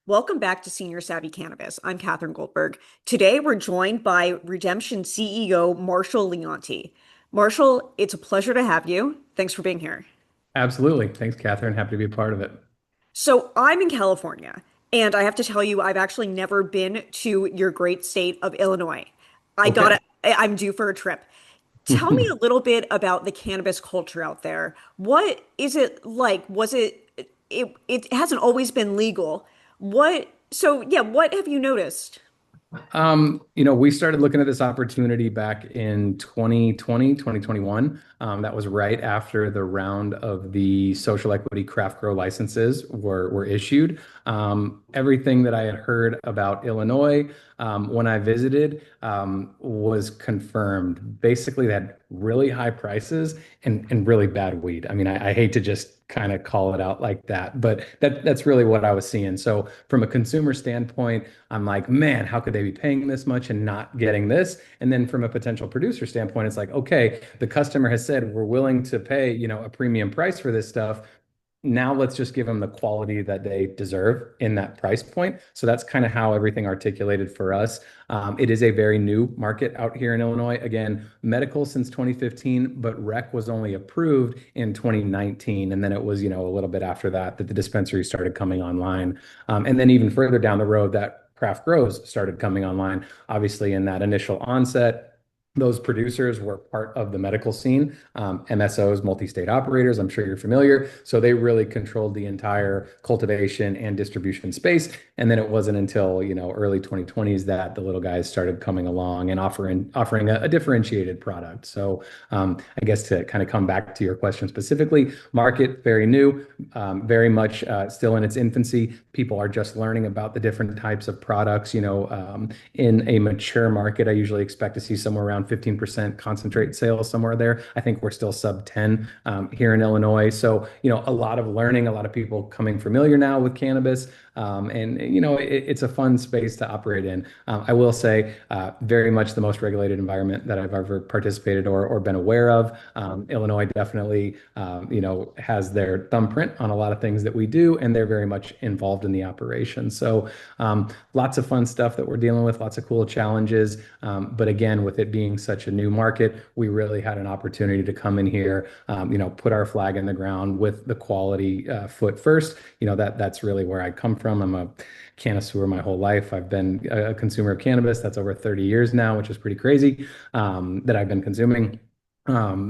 Welcome back to Senior Savvy Cannabis. I'm Catherine Goldberg. Today we're joined by Redemption CEO Marshall Lionti. Marshall, it's a pleasure to have you. Thanks for being here. Absolutely. Thanks, Catherine. Happy to be a part of it. So, I'm in California, and I have to tell you, I've actually never been to your great state of Illinois. I Okay. gotta, I'm due for a trip. Tell me a little bit about the cannabis culture out there. What is it like? It hasn't always been legal. What have you noticed? We started looking at this opportunity back in 2020, 2021. That was right after the round of the social equity craft grow licenses were issued. Everything that I had heard about Illinois when I visited was confirmed. Basically, they had really high prices and really bad weed. I mean, I hate to just kind of call it out like that, but that's really what I was seeing. So from a consumer standpoint, I'm like, man, how could they be paying this much and not getting this? And then from a potential producer standpoint, it's like, okay, the customer has said we're willing to pay, a premium price for this stuff. Now let's just give them the quality that they deserve in that price point. So that's kind of how everything articulated for us. It is a very new market out here in Illinois. Again, medical since 2015, but rec was only approved in 2019. And then it was, a little bit after that that the dispensary started coming online. And then even further down the road, that craft grows started coming online. Obviously, in that initial onset, those producers were part of the medical scene, MSOs, multi-state operators. I'm sure you're familiar. So they really controlled the entire cultivation and distribution space. And then it wasn't until early 2020s that the little guys started coming along and offering a differentiated product. So I guess to kind of come back to your question specifically, market very new, very much still in its infancy. People are just learning about the different types of products. In a mature market, I usually expect to see somewhere around 15% concentrate sales somewhere there. I think we're still sub 10 here in Illinois. So, a lot of learning, a lot of people coming familiar now with cannabis. It's a fun space to operate in. I will say, very much the most regulated environment that I've ever participated or been aware of. Illinois definitely, has their thumbprint on a lot of things that we do, and they're very much involved in the operation. So, lots of fun stuff that we're dealing with, lots of cool challenges. But again, with it being such a new market, we really had an opportunity to come in here, put our flag in the ground with the quality foot first. That's really where I come from. I'm a connoisseur my whole life. I've been a consumer of cannabis. That's over 30 years now, which is pretty crazy, that I've been consuming.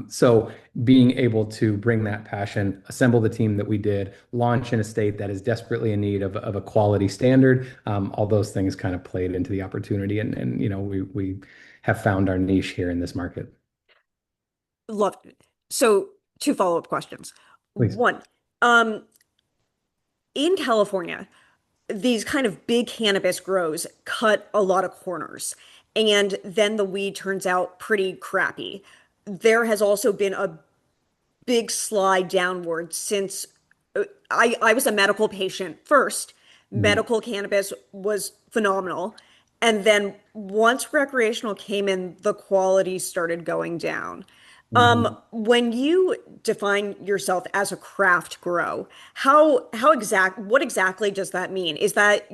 So being able to bring that passion, assemble the team that we did, launch in a state that is desperately in need of a quality standard, all those things kind of played into the opportunity, and we have found our niche here in this market. Love it. So, two follow-up questions. Please. One, in California, these kind of big cannabis grows cut a lot of corners, and then the weed turns out pretty crappy. There has also been a big slide downward since I was a medical patient first. Mhm. Medical cannabis was phenomenal. And then once recreational came in, the quality started going down. Mhm. When you define yourself as a craft grow, what exactly does that mean? Is that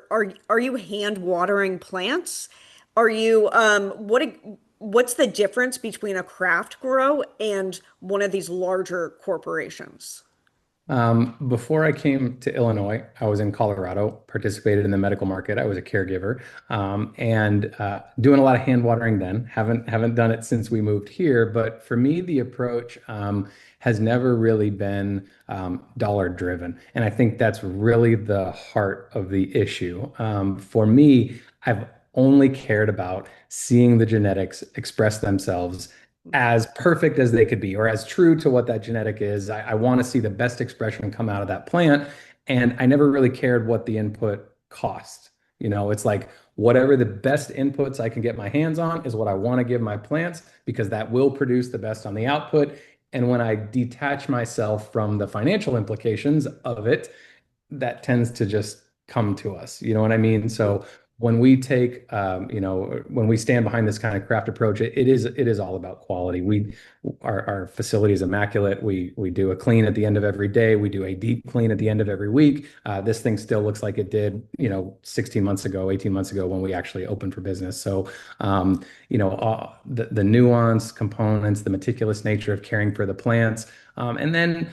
are you hand watering plants? Are you what's the difference between a craft grow and one of these larger corporations? Before I came to Illinois, I was in Colorado, participated in the medical market. I was a caregiver, and doing a lot of hand watering then. Haven't done it since we moved here. But for me, the approach has never really been dollar driven, and I think that's really the heart of the issue. For me, I've only cared about seeing the genetics express themselves as perfect as they could be, or as true to what that genetic is. I want to see the best expression come out of that plant. And I never really cared what the input cost. It's like whatever the best inputs I can get my hands on is what I want to give my plants because that will produce the best on the output. And when I detach myself from the financial implications of it, that tends to just come to us. You know what I mean? So when we take, when we stand behind this kind of craft approach, it is all about quality. Our facility is immaculate. We do a clean at the end of every day. We do a deep clean at the end of every week. This thing still looks like it did, 16 months ago, 18 months ago when we actually opened for business. So, the nuance components, the meticulous nature of caring for the plants, and then,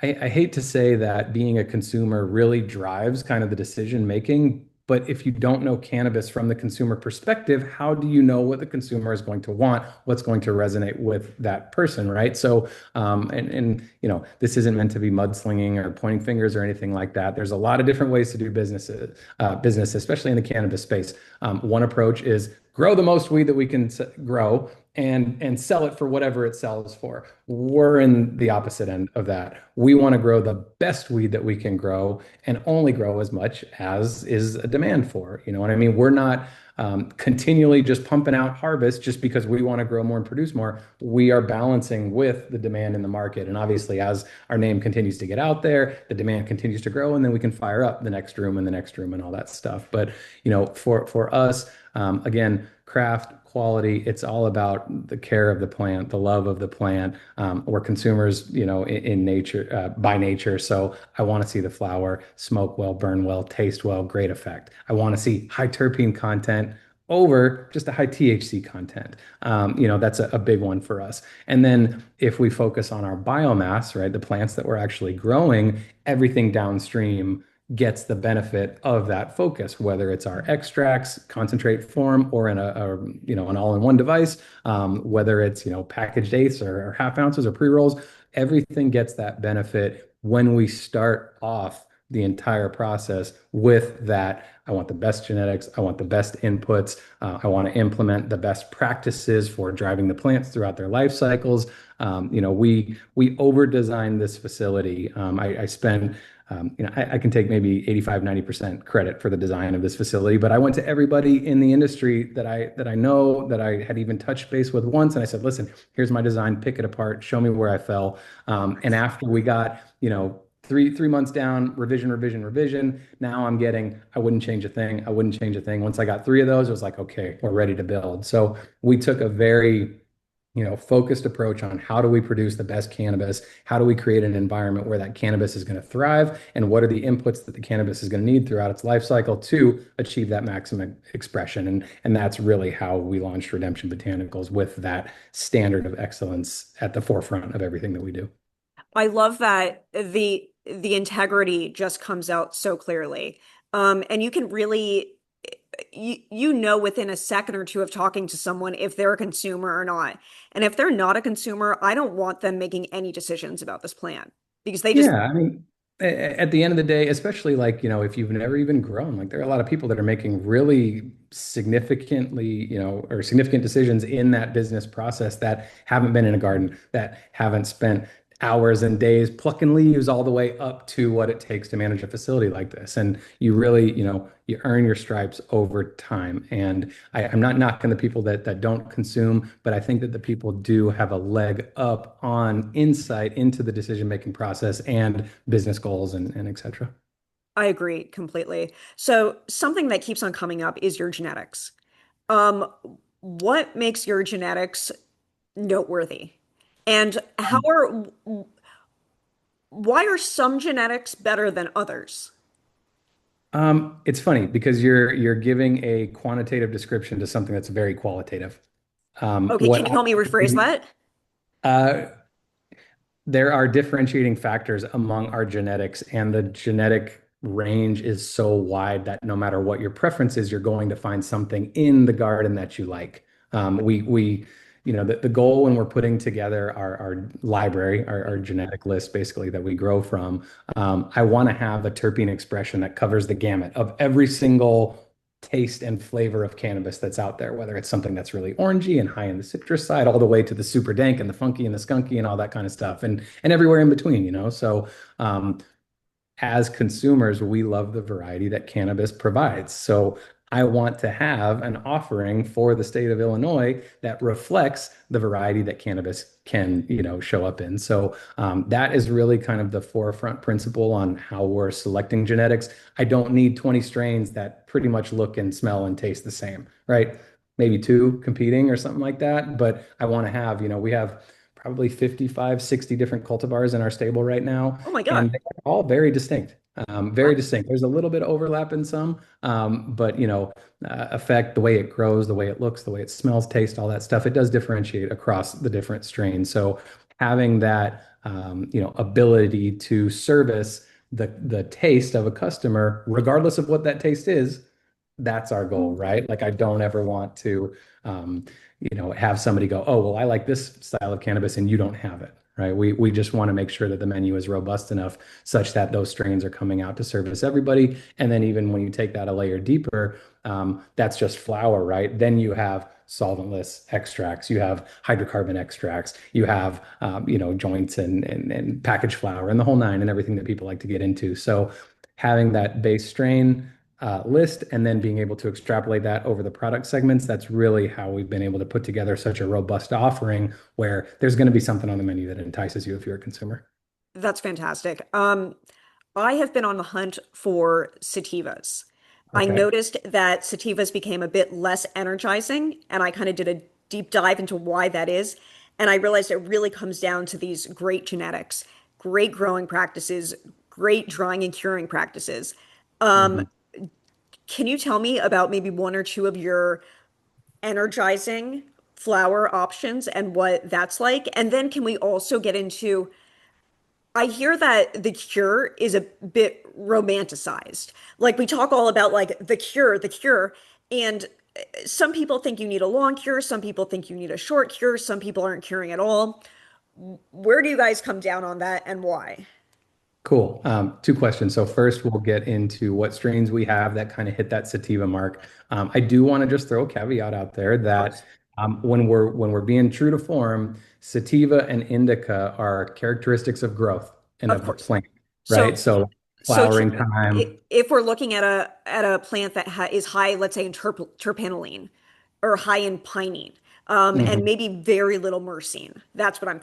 I hate to say that being a consumer really drives kind of the decision making, but if you don't know cannabis from the consumer perspective, how do you know what the consumer is going to want, what's going to resonate with that person, right? So, this isn't meant to be mudslinging or pointing fingers or anything like that. There's a lot of different ways to do business, especially in the cannabis space. One approach is grow the most weed that we can grow and sell it for whatever it sells for. We're in the opposite end of that. We want to grow the best weed that we can grow and only grow as much as is a demand for. You know what I mean? We're not continually just pumping out harvest just because we want to grow more and produce more. We are balancing with the demand in the market. And obviously, as our name continues to get out there, the demand continues to grow, and then we can fire up the next room and the next room and all that stuff. But for us, again, craft quality, it's all about the care of the plant, the love of the plant. We're consumers, in nature, by nature. So I want to see the flower smoke well, burn well, taste well, great effect. I want to see high terpene content over just a high THC content. That's a big one for us. And then if we focus on our biomass, right, the plants that we're actually growing, everything downstream gets the benefit of that focus, whether it's our extracts, concentrate form, or in an all-in-one device, whether it's, packaged eighths or half ounces or pre-rolls, everything gets that benefit when we start off the entire process with that. I want the best genetics. I want the best inputs. I want to implement the best practices for driving the plants throughout their life cycles. We over-designed this facility. I spent I can take maybe 85, 90% credit for the design of this facility, but I went to everybody in the industry that I know, that I had even touched base with once, and I said, listen, here's my design, pick it apart, show me where I fell. And after we got, three months down, revision. Now I'm getting, I wouldn't change a thing. I wouldn't change a thing. Once I got three of those, it was like, okay, we're ready to build. So we took a very focused approach on how do we produce the best cannabis? How do we create an environment where that cannabis is going to thrive? And what are the inputs that the cannabis is going to need throughout its life cycle to achieve that maximum expression? And that's really how we launched Redemption Botanicals, with that standard of excellence at the forefront of everything that we do. I love that the integrity just comes out so clearly. And you can really within a second or two of talking to someone if they're a consumer or not. And if they're not a consumer, I don't want them making any decisions about this plan because they just Yeah, I mean, at the end of the day, especially like, if you've never even grown, like there are a lot of people that are making really significantly, or significant decisions in that business process that haven't been in a garden, that haven't spent hours and days plucking leaves all the way up to what it takes to manage a facility like this. And you really, you earn your stripes over time. And I'm not knocking the people that don't consume, but I think that the people do have a leg up on insight into the decision-making process and business goals and et cetera. I agree completely. So something that keeps on coming up is your genetics. Um, what makes your genetics noteworthy? And why are some genetics better than others? It's funny because you're giving a quantitative description to something that's very qualitative. Okay, What can you help me rephrase that? uh, there are differentiating factors among our genetics, and the genetic range is so wide that no matter what your preference is, you're going to find something in the garden that you like. The goal when we're putting together our library, our genetic list, basically that we grow from, I want to have a terpene expression that covers the gamut of every single taste and flavor of cannabis that's out there, whether it's something that's really orangey and high in the citrus side, all the way to the super dank and the funky and the skunky and all that kind of stuff, and everywhere in between, So as consumers, we love the variety that cannabis provides. So I want to have an offering for the state of Illinois that reflects the variety that cannabis can, show up in. So that is really kind of the forefront principle on how we're selecting genetics. I don't need 20 strains that pretty much look and smell and taste the same, right? Maybe two competing or something like that. But I want to have, we have probably 55, 60 different cultivars in our stable right now, Oh my God. and they're all very distinct. Very Wow. distinct. There's a little bit of overlap in some, but affect the way it grows, the way it looks, the way it smells, taste, all that stuff. It does differentiate across the different strains. So having that, ability to service the taste of a customer, regardless of what that taste is, that's our goal, right? Like I don't ever want to, have somebody go, oh, well, I like this style of cannabis and you don't have it, right? We just want to make sure that the menu is robust enough such that those strains are coming out to service everybody. And then even when you take that a layer deeper, that's just flower, right? Then you have solventless extracts, you have hydrocarbon extracts, you have joints and packaged flower and the whole nine and everything that people like to get into. So having that base strain list and then being able to extrapolate that over the product segments, that's really how we've been able to put together such a robust offering where there's going to be something on the menu that entices you if you're a consumer. That's fantastic. I have been on the hunt for sativas. I Okay. noticed that sativas became a bit less energizing, and I kind of did a deep dive into why that is. And I realized it really comes down to these great genetics, great growing practices, great drying and curing practices. Um, Mhm. can you tell me about maybe one or two of your energizing flower options and what that's like? And then can we also get into I hear that the cure is a bit romanticized. Like we talk all about like the cure, and some people think you need a long cure, some people think you need a short cure, some people aren't curing at all. Where do you guys come down on that and why? Cool. Two questions. So first, we'll get into what strains we have that kind of hit that sativa mark. I do want to just throw a caveat out there Of that course. when we're being true to form, sativa and indica are characteristics of growth and Of of the course. plant, right? So So so flowering time. if we're looking at a plant that is high, let's say in terpinolene or high in pinene, and Mhm. maybe very little myrcene, that's what I'm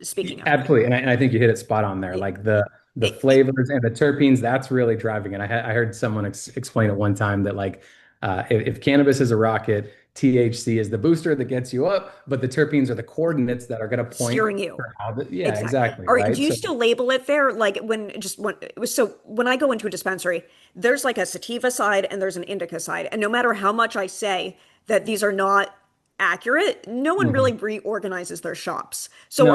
speaking of. Absolutely, and I think you hit it spot on there. Yeah. Like the It, it, flavors and the terpenes, that's really driving it. I heard someone explain it one time that like if cannabis is a rocket, THC is the booster that gets you up, but the terpenes are the coordinates that are going to point steering you. for how yeah, Exactly. exactly, Or do right? you So still label it there? Like when it was so when I go into a dispensary, there's like a sativa side and there's an indica side. And no matter how much I say that these are not accurate, no one really mhm. reorganizes their shops. So No,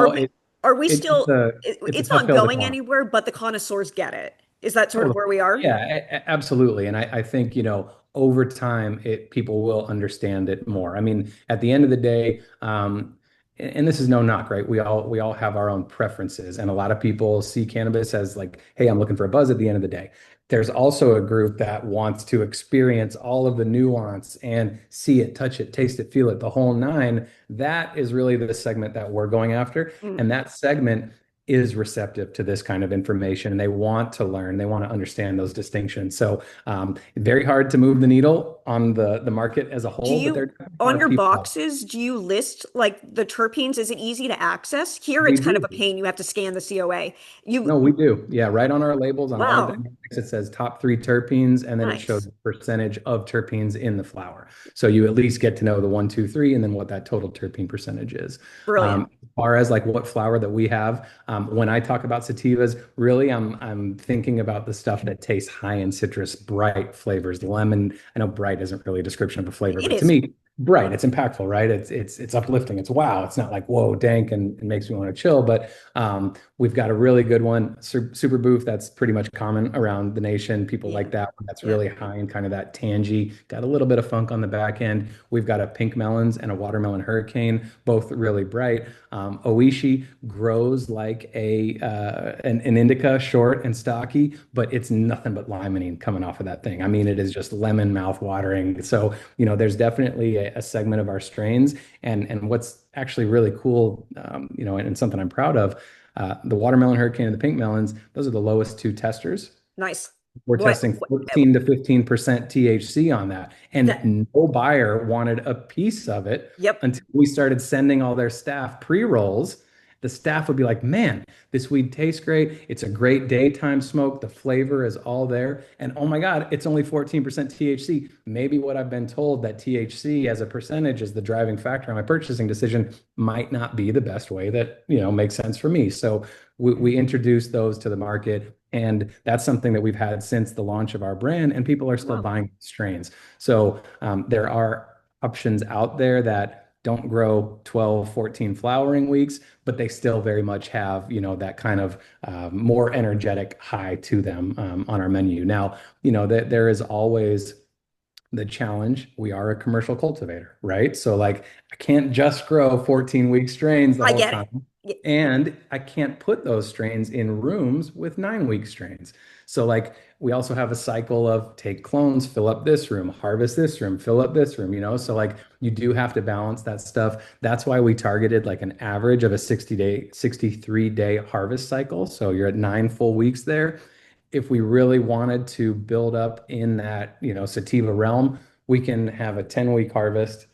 are we it's still it's a it's tough not hill to going climb. anywhere, but the connoisseurs get it. Is that sort of Totally. where we are? Yeah, absolutely. And I think, over time, people will understand it more. I mean, at the end of the day, and this is no knock, right? We all have our own preferences, and a lot of people see cannabis as like, hey, I'm looking for a buzz at the end of the day. There's also a group that wants to experience all of the nuance and see it, touch it, taste it, feel it, the whole nine. That is really the segment that we're going after. Mm. And that segment is receptive to this kind of information and they want to learn, they want to understand those distinctions. So very hard to move the needle on the market as a Do whole, but there you, are definitely a lot on of your people out boxes, do you list like the terpenes? Is it easy to access? Here, there. We it's kind of do. a pain. You have to scan the COA. No, You, we do. Yeah, right on our labels, on all our wow, dynamics, it says top three terpenes, and then it shows nice, the percentage of terpenes in the flower. So you at least get to know the one, two, three, and then what that total terpene percentage is. brilliant. As far as like what flower that we have, when I talk about sativas, really I'm thinking about the stuff that tastes high in citrus, bright flavors, lemon. I know bright isn't really a description of a flavor, It but to is. me, bright, it's impactful, right? It's uplifting. It's wow. It's not like whoa, dank, and makes me want to chill, but we've got a really good one, Super Booth. That's pretty much common around the nation. People Yeah, like that one. That's yeah. really high in kind of that tangy. Got a little bit of funk on the back end. We've got a pink melons and a watermelon hurricane, both really bright. Oishi grows like an indica, short and stocky, but it's nothing but limonene coming off of that thing. I mean, it is just lemon mouth watering. So there's definitely a segment of our strains, and what's actually really cool, and something I'm proud of. The watermelon hurricane and the pink melons, those are the lowest two testers. Nice. We're testing What 14 to 15% THC on that. that, And no buyer wanted a piece of it yep. until we started sending all their staff pre-rolls. the staff would be like, man, this weed tastes great. It's a great daytime smoke. The flavor is all there. And oh my God, it's only 14% THC. Maybe what I've been told that THC as a percentage is the driving factor on my purchasing decision might not be the best way that, makes sense for me. So we introduced those to the market. And that's something that we've had since the launch of our brand, and people are still Wow. buying strains. So there are options out there that don't grow 12, 14 flowering weeks, but they still very much have, that kind of more energetic high to them on our menu. Now, there is always the challenge. We are a commercial cultivator, right? So like I can't just grow 14-week strains the I whole get it. time. Y- And I can't put those strains in rooms with 9-week strains. So like we also have a cycle of take clones, fill up this room, harvest this room, fill up this room, So like you do have to balance that stuff. That's why we targeted like an average of a 60-day, 63-day harvest cycle. So you're at 9 full weeks there. If we really wanted to build up in that, sativa realm, we can have a 10-week harvest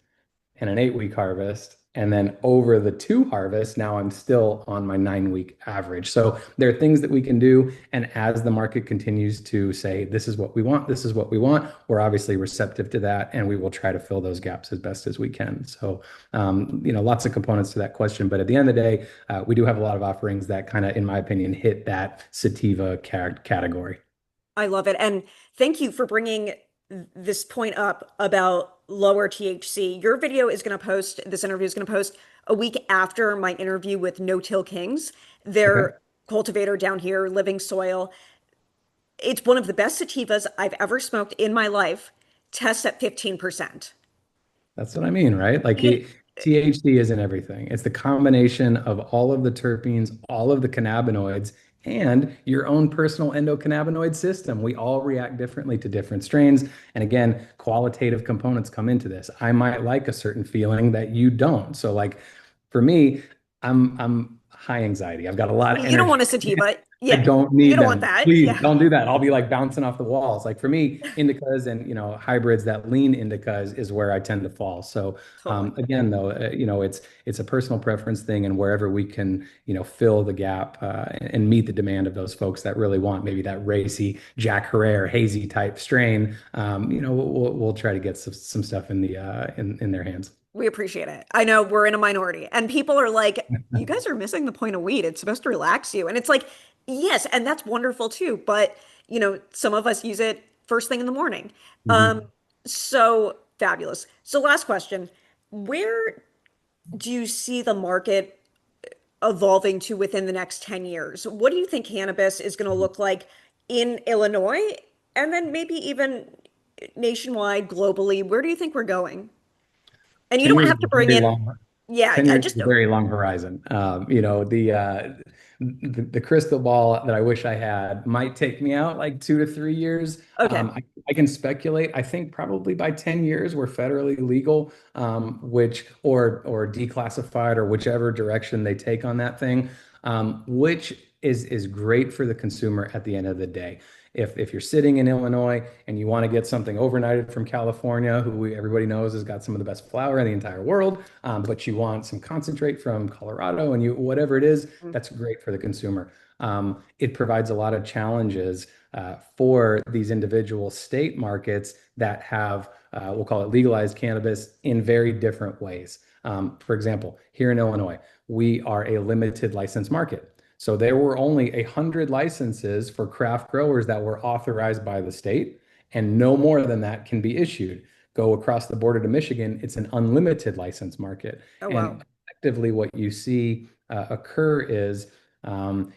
and an 8-week harvest. And then over the two harvests, now I'm still on my 9-week average. So there are things that we can do. And as the market continues to say, this is what we want, this is what we want, we're obviously receptive to that. And we will try to fill those gaps as best as we can. So, lots of components to that question. But at the end of the day, we do have a lot of offerings that kind of, in my opinion, hit that sativa category. I love it. And thank you for bringing this point up about lower THC. Your video is going to post, this interview is going to post a week after my interview with No Till Kings, Okay. their cultivator down here, Living Soil. It's one of the best sativas I've ever smoked in my life. Tests at 15%. That's what I mean, right? Like You, THC isn't everything. It's the combination of all of the terpenes, all of the cannabinoids, and your own personal endocannabinoid system. We all react differently to different strains. And again, qualitative components come into this. I might like a certain feeling that you don't. So like for me, I'm high anxiety. I've got a lot of you don't energy. want a sativa. I Yeah, don't you need don't want them. that. Please Yeah, don't do that. I'll be like bouncing off the walls. Like for me, indicas and hybrids that lean indicas is where I tend to fall. So totally. again, though, it's a personal preference thing, and wherever we can fill the gap and meet the demand of those folks that really want maybe that racy Jack Herrera hazy type strain, we'll try to get some stuff in the in their hands. We appreciate it. I know we're in a minority, and people are like, you guys are missing the point of weed. It's supposed to relax you. And it's like, yes, and that's wonderful too. But, some of us use it first thing in the morning. Um, Mhm. so fabulous. So, last question. Where do you see the market evolving to within the next 10 years? What do you think cannabis is going to look like in Illinois and then maybe even nationwide, globally? Where do you think we're going? And you 10 don't years is have to a bring very in, long yeah, 10 I years is just, a very long horizon. The crystal ball that I wish I had might take me out like 2 to 3 years. okay. I can speculate. I think probably by 10 years we're federally legal, which or declassified or whichever direction they take on that thing, which is great for the consumer at the end of the day. If you're sitting in Illinois and you want to get something overnighted from California, everybody knows has got some of the best flower in the entire world, but you want some concentrate from Colorado and you whatever it is, that's great for the consumer. It provides a lot of challenges for these individual state markets that have, we'll call it legalized cannabis in very different ways. For example, here in Illinois, we are a limited license market. So there were only 100 licenses for craft growers that were authorized by the state, and no more than that can be issued. Go across the border to Michigan, it's an unlimited license market. Oh, wow. And effectively, what you see occur is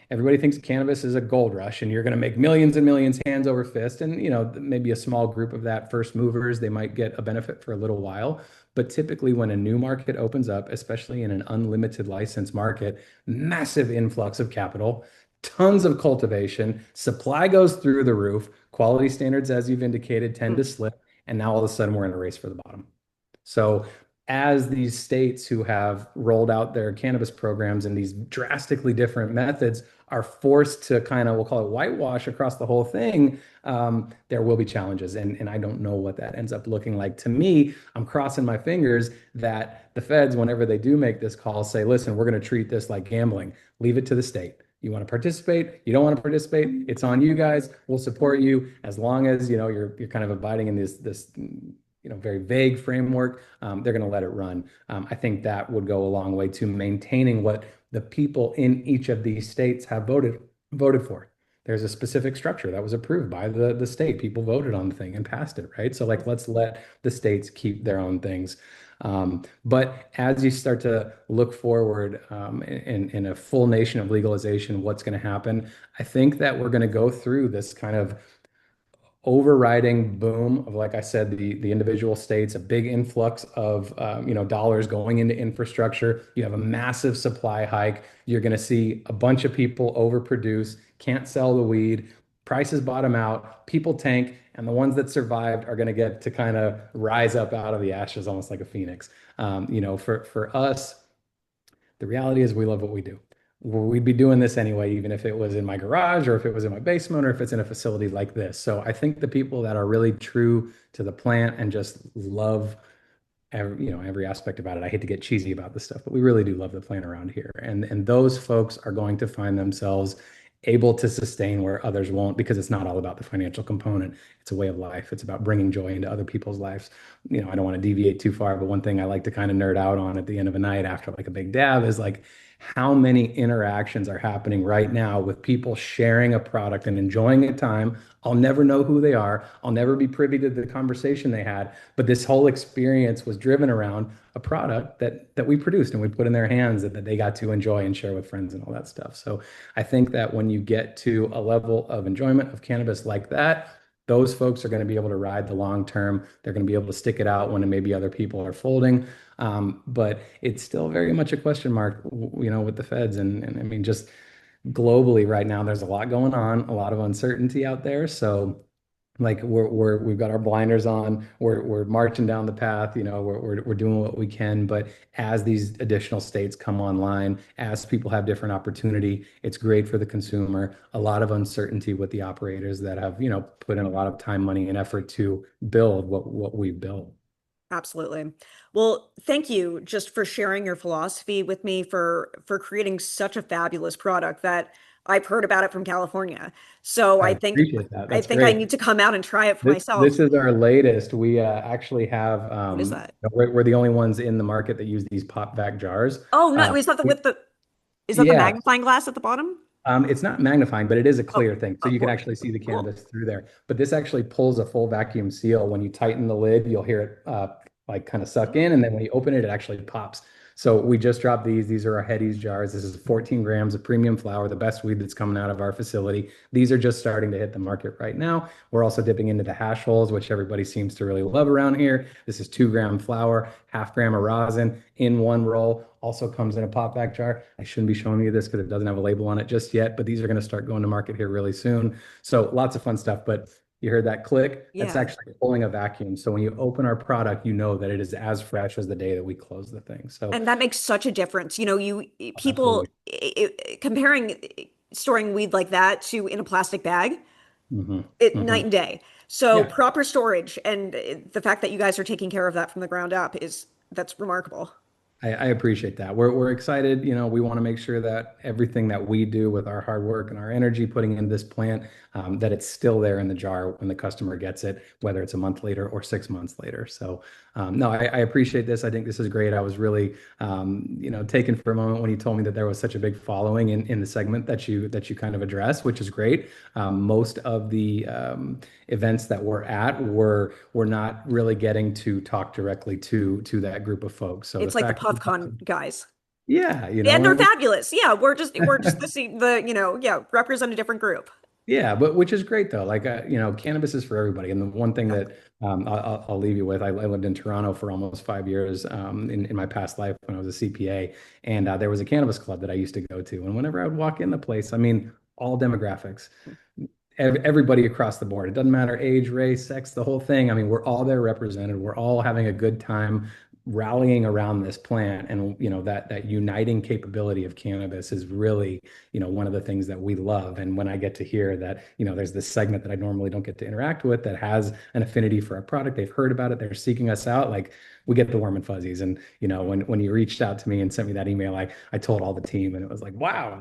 everybody thinks cannabis is a gold rush, and you're going to make millions and millions hands over fist. And maybe a small group of that first movers, they might get a benefit for a little while. But typically, when a new market opens up, especially in an unlimited license market, massive influx of capital, tons of cultivation, supply goes through the roof, quality standards, as you've indicated, tend to Mm. slip, and now all of a sudden we're in a race for the bottom. So, as these states who have rolled out their cannabis programs and these drastically different methods are forced to kind of, we'll call it whitewash across the whole thing, there will be challenges. And I don't know what that ends up looking like. To me, I'm crossing my fingers that the feds, whenever they do make this call, say, listen, we're going to treat this like gambling. Leave it to the state. You want to participate, you don't want to participate, it's on you guys. We'll support you as long as you're kind of abiding in this very vague framework. They're going to let it run. I think that would go a long way to maintaining what the people in each of these states have voted for. There's a specific structure that was approved by the state. People voted on the thing and passed it, right? So like, let's let the states keep their own things. But as you start to look forward in a full nation of legalization, what's going to happen? I think that we're going to go through this kind of overriding boom of, like I said, the individual states, a big influx of dollars going into infrastructure. You have a massive supply hike. You're going to see a bunch of people overproduce, can't sell the weed, prices bottom out, people tank, and the ones that survived are going to get to kind of rise up out of the ashes, almost like a phoenix. For us, the reality is we love what we do. We'd be doing this anyway, even if it was in my garage or if it was in my basement or if it's in a facility like this. So I think the people that are really true to the plant and just love every aspect about it. I hate to get cheesy about this stuff, but we really do love the plant around here. And those folks are going to find themselves able to sustain where others won't, because it's not all about the financial component. It's a way of life. It's about bringing joy into other people's lives. I don't want to deviate too far, but one thing I like to kind of nerd out on at the end of a night after like a big dab is like how many interactions are happening right now with people sharing a product and enjoying a time. I'll never know who they are. I'll never be privy to the conversation they had, but this whole experience was driven around a product that we produced and we put in their hands that they got to enjoy and share with friends and all that stuff. So I think that when you get to a level of enjoyment of cannabis like that, those folks are going to be able to ride the long term. They're going to be able to stick it out when maybe other people are folding. But it's still very much a question mark, with the feds. And I mean, just globally right now, there's a lot going on, a lot of uncertainty out there. So like we've got our blinders on, we're marching down the path, we're doing what we can. But as these additional states come online, as people have different opportunity, it's great for the consumer. A lot of uncertainty with the operators that have, put in a lot of time, money, and effort to build what we've built. Absolutely. Well, thank you just for sharing your philosophy with me, for creating such a fabulous product that I've heard about it from California. So I appreciate that. I That's think I great. need to come out and try it for This myself. is our latest. We actually have What is that? we're the only ones in the market that use these pop-vac jars. Oh, no, is that the with the is that the Yeah, magnifying glass at the bottom? it's not magnifying, but it is a Oh, clear thing, so you can well, actually see the cool. cannabis through there. But this actually pulls a full vacuum seal. When you tighten the lid, you'll hear it like kind of suck in, and then when you open it, it actually pops. So we just dropped these. These are our Headies jars. This is 14 grams of premium flower, the best weed that's coming out of our facility. These are just starting to hit the market right now. We're also dipping into the hash holes, which everybody seems to really love around here. This is 2 gram flower, half gram of rosin in one roll. Also comes in a pop back jar. I shouldn't be showing you this because it doesn't have a label on it just yet, but these are going to start going to market here really soon. So lots of fun stuff. But you heard that click? That's Yeah. actually pulling a vacuum. So when you open our product, you know that it is as fresh as the day that we close the thing. So And that makes such a difference. You people absolutely. comparing storing weed like that to in a plastic bag, Hmm. it night Hmm. and day. So Yeah. proper storage and the fact that you guys are taking care of that from the ground up is that's remarkable. I appreciate that. We're excited. We want to make sure that everything that we do with our hard work and our energy putting in this plant, that it's still there in the jar when the customer gets it, whether it's a month later or 6 months later. So, no, I appreciate this. I think this is great. I was really, taken for a moment when you told me that there was such a big following in the segment that you kind of address, which is great. Most of the events that we're at we're not really getting to talk directly to that group of folks. So the It's like the fact that PuffCon guys. yeah, And they're fabulous. Yeah, we're just yeah, represent a different group. yeah, but which is great though. Like cannabis is for everybody. And the one thing Yeah. that I'll leave you with, I lived in Toronto for almost 5 years in my past life when I was a CPA, and there was a cannabis club that I used to go to. And whenever I would walk in the place, I mean, all demographics, everybody across the board. It doesn't matter age, race, sex, the whole thing. I mean, we're all there represented. We're all having a good time. rallying around this plant, and that uniting capability of cannabis is really one of the things that we love. And when I get to hear that there's this segment that I normally don't get to interact with that has an affinity for our product, they've heard about it, they're seeking us out, like, we get the warm and fuzzies. And when you reached out to me and sent me that email, I told all the team, and it was like, wow,